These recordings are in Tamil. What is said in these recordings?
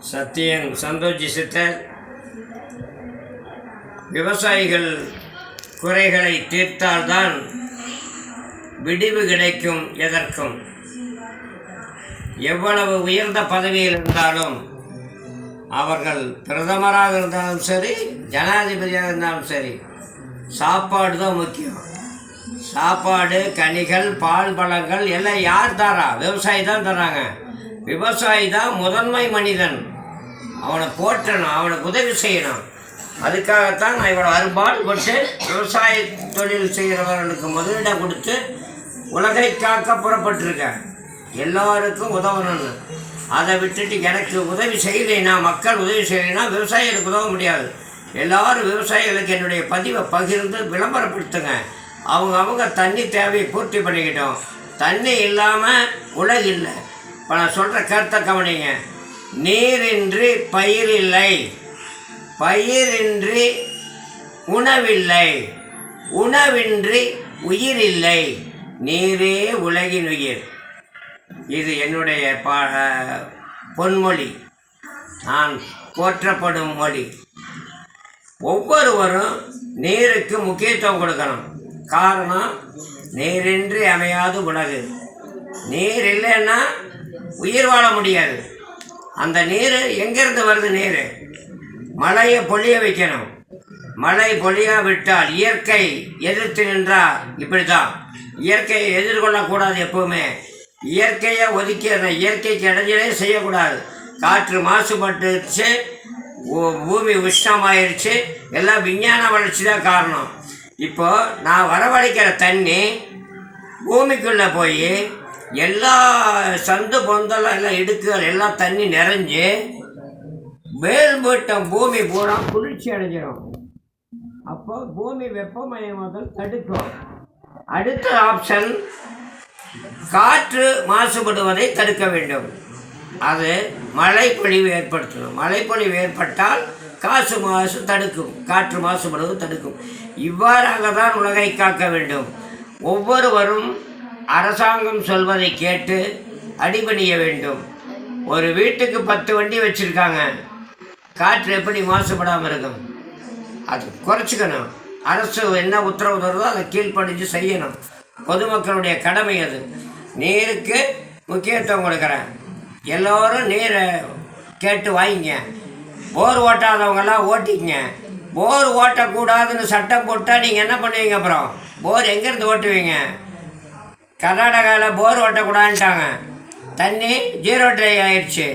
சத்தியன் சந்தோஷி சித்தர் விவசாயிகள் குறைகளை தீர்த்தால்தான் விடிவு கிடைக்கும். எதற்கும் எவ்வளவு உயர்ந்த பதவியில் இருந்தாலும் அவர்கள் பிரதமராக இருந்தாலும் சரி, ஜனாதிபதியாக இருந்தாலும் சரி, சாப்பாடு தான் முக்கியம். சாப்பாடு, கனிகள், பால், பழங்கள் எல்லாம் யார் தரா? விவசாயி தான் தராங்க. விவசாயி தான் முதன்மை மனிதன். அவனை போற்றணும், அவனுக்கு உதவி செய்யணும். அதுக்காகத்தான் நான் இவ்வளோ அரும்பாடுபட்டு விவசாய தொழில் செய்கிறவர்களுக்கு முதலிடம் கொடுத்து உலகை காக்க புறப்பட்டிருக்கேன். எல்லோருக்கும் உதவணும்னு. அதை விட்டுட்டு எனக்கு உதவி செய்யலைன்னா, மக்கள் உதவி செய்யலைன்னா விவசாயிகளுக்கு உதவ முடியாது. எல்லோரும் விவசாயிகளுக்கு என்னுடைய பதிவை பகிர்ந்து விளம்பரப்படுத்துங்க. அவங்க தண்ணி தேவையை பூர்த்தி பண்ணிக்கிட்டோம். தண்ணி இல்லாமல் உலகு இல்லை. இப்போ நான் சொல்கிற கருத்தை கவனிங்க. நீரின்றி பயிர் இல்லை, பயிரின்றி உணவில்லை, உணவின்றி உயிர் இல்லை, நீரே உலகின் உயிர். இது என்னுடைய பொன்மொழி, நான் போற்றப்படும் மொழி. ஒவ்வொருவரும் நீருக்கு முக்கியத்துவம் கொடுக்கணும். காரணம், நீரின்றி அமையாது உலகு. நீர் இல்லைன்னா உயிர் வாழ முடியாது. அந்த நீர் எங்கேருந்து வருது? நீர் மழையை பொழிய வைக்கணும். மழை பொழியாவிட்டால் இயற்கை எதிர்த்து நின்றால் இப்படி தான். இயற்கையை எதிர்கொள்ளக்கூடாது. எப்போவுமே இயற்கையை ஒதுக்கிடணும். இயற்கைக்கு இடைஞ்சலே செய்யக்கூடாது. காற்று மாசுபட்டுச்சு, பூமி உஷ்ணமாயிருச்சு. எல்லாம் விஞ்ஞான வளர்ச்சி தான் காரணம். இப்போது நான் வரவழைக்கிற தண்ணி பூமிக்குள்ளே போய் எல்லா சந்து பொந்தெல்லாம் எல்லாம் இடுக்குகள் எல்லாம் தண்ணி நிறைஞ்சு மேல்மட்டம் பூமி பூரா குளிர்ச்சி அடைஞ்சிடும். அப்போ பூமி வெப்பமயமாதல் தடுக்கும். அடுத்த ஆப்ஷன், காற்று மாசுபடுவதை தடுக்க வேண்டும். அது மழைப்பொழிவு ஏற்படுத்தணும். மழைப்பொழிவு ஏற்பட்டால் மாசு தடுக்கும், காற்று மாசுபடுவது தடுக்கும். இவ்வாறாக தான் உலகை காக்க வேண்டும். ஒவ்வொருவரும் அரசாங்கம் சொல்வதை கேட்டு அடிபணிய வேண்டும். ஒரு வீட்டுக்கு 10 வண்டி வச்சுருக்காங்க. காற்று எப்படி மாசுபடாமல் இருக்கும்? அது குறைச்சிக்கணும். அரசு என்ன உத்தரவு தருதோ அதை கீழ்ப்படிஞ்சு செய்யணும். பொதுமக்களுடைய கடமை அது. நீருக்கு முக்கியத்துவம் கொடுக்குறேன். எல்லோரும் நீரை கேட்டு வாங்கிங்க. போர் ஓட்டாதவங்கெல்லாம் ஓட்டிங்க. போர் ஓட்டக்கூடாதுன்னு சட்டம் போட்டால் நீங்கள் என்ன பண்ணுவீங்க? அப்புறம் போர் எங்கேருந்து ஓட்டுவீங்க? கர்நாடகாவில் போர் ஓட்டக்கூடாதுன்ட்டாங்க. தண்ணி 0 ட்ரை ஆயிடுச்சு.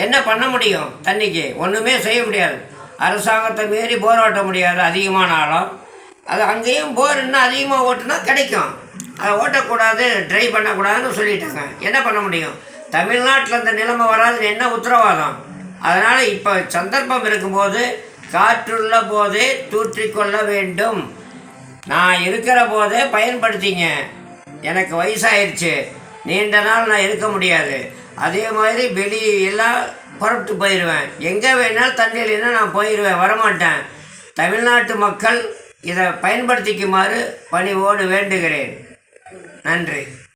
என்ன பண்ண முடியும்? தண்ணிக்கு ஒன்றுமே செய்ய முடியாது. அரசாங்கத்தை மீறி போர் ஓட்ட முடியாது. அதிகமான ஆழம் அது. அங்கேயும் போர் இன்னும் அதிகமாக ஓட்டுனா கிடைக்கும். அதை ஓட்டக்கூடாது, ட்ரை பண்ணக்கூடாதுன்னு சொல்லிட்டாங்க. என்ன பண்ண முடியும்? தமிழ்நாட்டில் இந்த நிலைமை வராதுன்னு என்ன உத்தரவாதம்? அதனால் இப்போ சந்தர்ப்பம் இருக்கும்போது காற்றுள்ள போதே தூற்றிக்கொள்ள வேண்டும். நான் இருக்கிற போதே பயன்படுத்திங்க. எனக்கு வயசாயிருச்சு, நீண்ட நாள் நான் இருக்க முடியாது. அதே மாதிரி வெளியெல்லாம் புறப்பட்டு போயிடுவேன். எங்கே வேணாலும் தண்ணி இல்லைன்னா நான் போயிடுவேன், வரமாட்டேன். தமிழ்நாட்டு மக்கள் இதை பயன்படுத்திக்குமாறு பணிவோடு வேண்டுகிறேன். நன்றி.